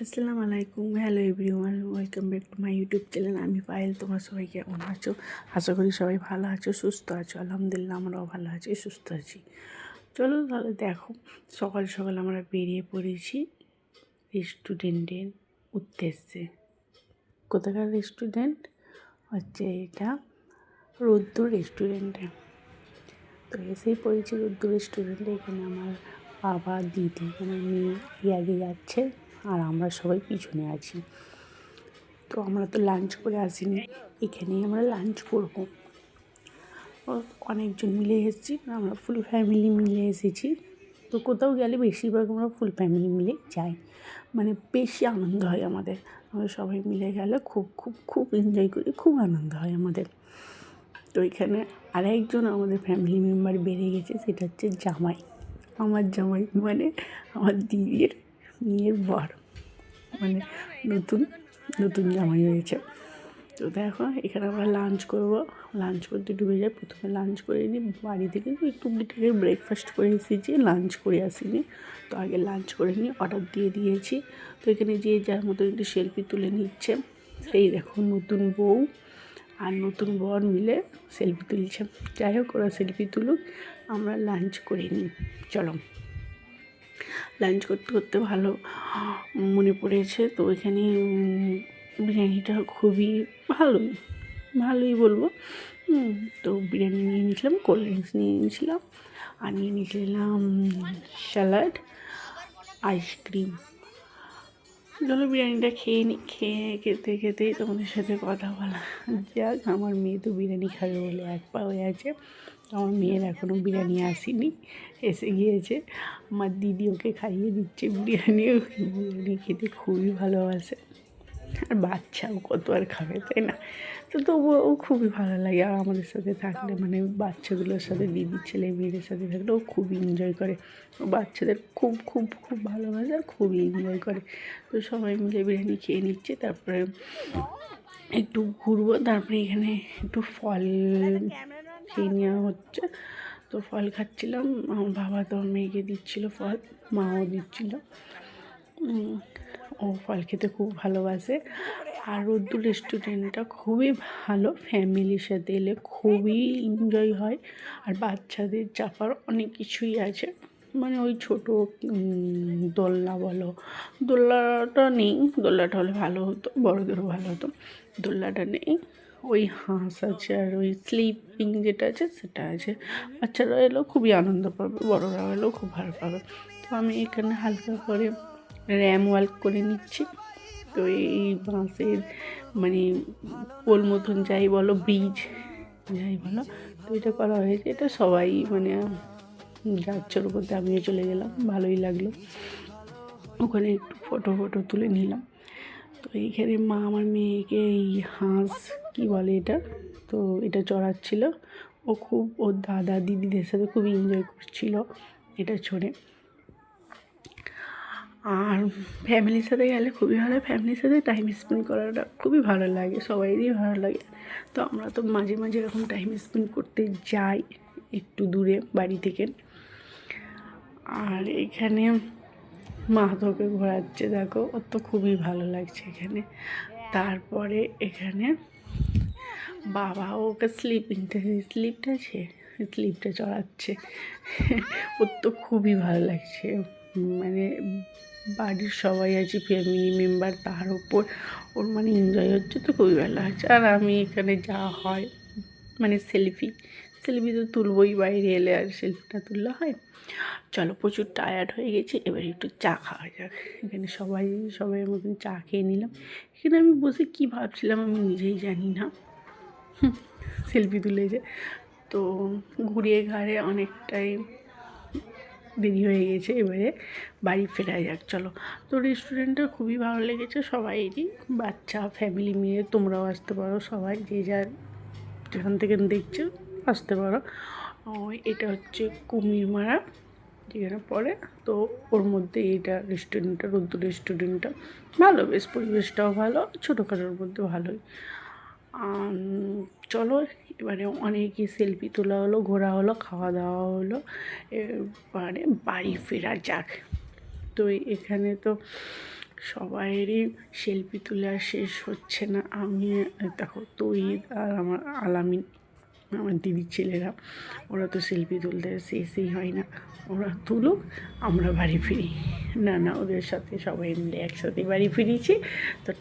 আসসালামু আলাইকুম, hello everyone, welcome back to my YouTube channel. আমি পায়েল। তোমরা সবাই কেমন আছো? আশা করি সবাই ভালো আছো, সুস্থ আছো। আলহামদুলিল্লাহ আমরাও ভালো আছি, সুস্থ আছি। চলো তাহলে দেখো, সকাল সকাল আমরা বেরিয়ে পড়েছি রেস্টুরেন্টের উদ্দেশ্যে। কোথাকার রেস্টুরেন্ট হচ্ছে এটা? রোদ্দুর রেস্টুরেন্টে। তো এসেই পড়েছি রোদ্দুর রেস্টুরেন্টে। এখানে আমার বাবা, দিদি, আমার মেয়ে আগে যাচ্ছে আর আমরা সবাই পিছনে আছি। তো আমরা তো লাঞ্চ করে আসিনি, এখানেই আমরা লাঞ্চ করবো। অনেকজন মিলে এসেছি, আমরা ফুল ফ্যামিলি মিলে এসেছি। তো কোথাও গেলে বেশিরভাগ আমরা ফুল ফ্যামিলি মিলে যাই, মানে বেশি আনন্দ হয় আমাদের। আমরা সবাই মিলে গেলে খুব খুব খুব এনজয় করি, খুব আনন্দ হয় আমাদের। তো এখানে আরেকজন আমাদের ফ্যামিলি মেম্বার বেড়ে গেছে, সেটা হচ্ছে জামাই। আমার জামাই মানে আমার দিদির মেয়ের বর, মানে নতুন নতুন জামাই হয়েছে। তো দেখো এখানে আমরা লাঞ্চ করব, লাঞ্চ করতে ডুবে যাই। প্রথমে লাঞ্চ করে নিই বাড়ি থেকে, একটু বিকেলে ব্রেকফাস্ট করে এসেছি, লাঞ্চ করে আসিনি। তো আগে লাঞ্চ করে নিই, অর্ডার দিয়ে দিয়েছি। তো এখানে যে যার মতো একটু সেলফি তুলে নিচ্ছে। সেই দেখো নতুন বউ আর নতুন বর মিলে সেলফি তুলছে। যাই হোক, ওরা সেলফি তুলুক, আমরা লাঞ্চ করে নিই। চলো, লাঞ্চ করতে করতে ভালো মনে পড়েছে। তো এখানে বিরিয়ানিটা খুবই ভালোই বলবো। তো বিরিয়ানি নিয়ে নিয়েছিলাম, কোল্ড ড্রিঙ্কস নিয়ে নিয়েছিলাম, আর নিয়ে নিয়েছিলাম স্যালাড, আইসক্রিম। চলো বিরিয়ানিটা খেয়ে নিই। খেতে খেতেই তোমাদের সাথে কথা বলা যাক। আমার মেয়ে তো বিরিয়ানি খাবে বলে এক পা হয়ে আছে। আমার মেয়ের এখনও বিরিয়ানি আসেনি, এসে গিয়েছে। আমার দিদি ওকে খাইয়ে দিচ্ছে বিরিয়ানি। বিরিয়ানি খেতে খুবই ভালোবাসে, আর বাচ্চাও কত আর খাবে, তাই না? তো তবুও ও খুবই ভালো লাগে। আর আমাদের সাথে থাকলে, মানে বাচ্চাগুলোর সাথে, দিদির ছেলে মেয়েদের সাথে থাকলে ও খুবই এনজয় করে। ও বাচ্চাদের খুব খুব খুব ভালোবাসে আর খুবই এনজয় করে। তো সবাই মিলে বিরিয়ানি খেয়ে নিচ্ছে, তারপরে একটু ঘুরবো, তারপরে এখানে একটু ফল খেয়ে নেওয়া হচ্ছে। তো ফল খাচ্ছিলাম, আমার বাবা তো মেয়েকে দিচ্ছিলো ফল, মাও দিচ্ছিলো। ও ফল খেতে খুব ভালোবাসে। আর রোদ্দুর রেস্টুরেন্টটা খুবই ভালো, ফ্যামিলির সাথে এলে খুবই এনজয় হয়। আর বাচ্চাদের চাপার অনেক কিছুই আছে, মানে ওই ছোটো দোলনা বলো, দোলনাটা নেই, দোলনাটা হলে ভালো হতো, বড়োদেরও ভালো হতো। দোলনাটা নেই, ওই হাঁস আছে আর ওই স্লিপিং যেটা আছে সেটা আছে। বাচ্চারা এলেও খুবই আনন্দ পাবে, বড়োরা এলেও খুব ভালো পাবে। তো আমি এখানে হালকা করে র্যাম ওয়াক করে নিচ্ছি। তো এই বাঁশের, মানে পোল মতন যাই বলো, ব্রিজ যাই বলো, তো এটা করা হয়েছে। এটা সবাই মানে যাচ্ছে, ওর মধ্যে আমিও চলে গেলাম, ভালোই লাগলো। ওখানে একটু ফটো তুলে নিলাম। তো এইখানে মা আমার মেয়েকে এই হাঁস কী বলে এটা, তো এটা চড়াচ্ছিল। ও খুব, ওর দাদা দিদিদের সাথে খুব এনজয় করছিল এটা চড়ে। আর ফ্যামিলির সাথে গেলে খুবই ভালো, ফ্যামিলির সাথে টাইম স্পেন্ড করাটা খুবই ভালো লাগে, সবাইরই ভালো লাগে। তো আমরা তো মাঝে মাঝে এরকম টাইম স্পেন্ড করতে যাই একটু দূরে বাড়ি থেকে। আর এখানে মা তোকে ঘোরাচ্ছে, দেখো, ওর তো খুবই ভালো লাগছে এখানে। তারপরে এখানে বাবা ওকে স্লিপটা চড়াচ্ছে। ওর তো খুবই ভালো লাগছে, মানে বাড়ির সবাই আছে, ফ্যামিলি মেম্বার, তার ওপর ওর মানে এনজয় হচ্ছে, তো খুবই ভালো লাগছে। আর আমি এখানে যা হয়, মানে সেলফি তো তুলবই, বাইরে এলে আর সেলফিটা তুললে হয়। চলো, প্রচুর টায়ার্ড হয়ে গেছি, এবার একটু চা খাওয়া যাক। এখানে সবাইয়ের মতন চা খেয়ে নিলাম। এখানে আমি বসে কী ভাবছিলাম আমি নিজেই জানি না, সেলফি তুলেছে। তো ঘুরিয়ে ঘাড়ে অনেকটাই দেরি হয়ে গেছে, এবারে বাড়ি ফেরা যাক। চলো, তো রেস্টুরেন্টটা খুবই ভালো লেগেছে সবাইরই, বাচ্চা ফ্যামিলি মিলে তোমরাও আসতে পারো, সবাই যে যার যেখান থেকে দেখছো আসতে পারো। এটা হচ্ছে কুমিরমারা যেখানে পড়ে, তো ওর মধ্যে এইটা রেস্টুরেন্টটা, রোদ্দুর রেস্টুরেন্টটা ভালো, বেশ পরিবেশটাও ভালো, ছোটোখাটোর মধ্যে ভালোই। চলো, এবারে অনেকই সেলফি তোলা হলো, ঘোরা হলো, খাওয়া দাওয়া হলো, এবারে বাড়ি ফেরা যাক। তো এখানে তো সবাইয়েরই সেলফি তুলে আর শেষ হচ্ছে না। আমি দেখো তৈদ আর আমার আলামিন, আমার দিদির ছেলেরা, ওরা তো সেলফি তুলতে শেষই হয় না। ওরা তুলুক, আমরা বাড়ি ফিরি। না ওদের সাথে সবাই মিলে একসাথে বাড়ি ফিরেছি। তো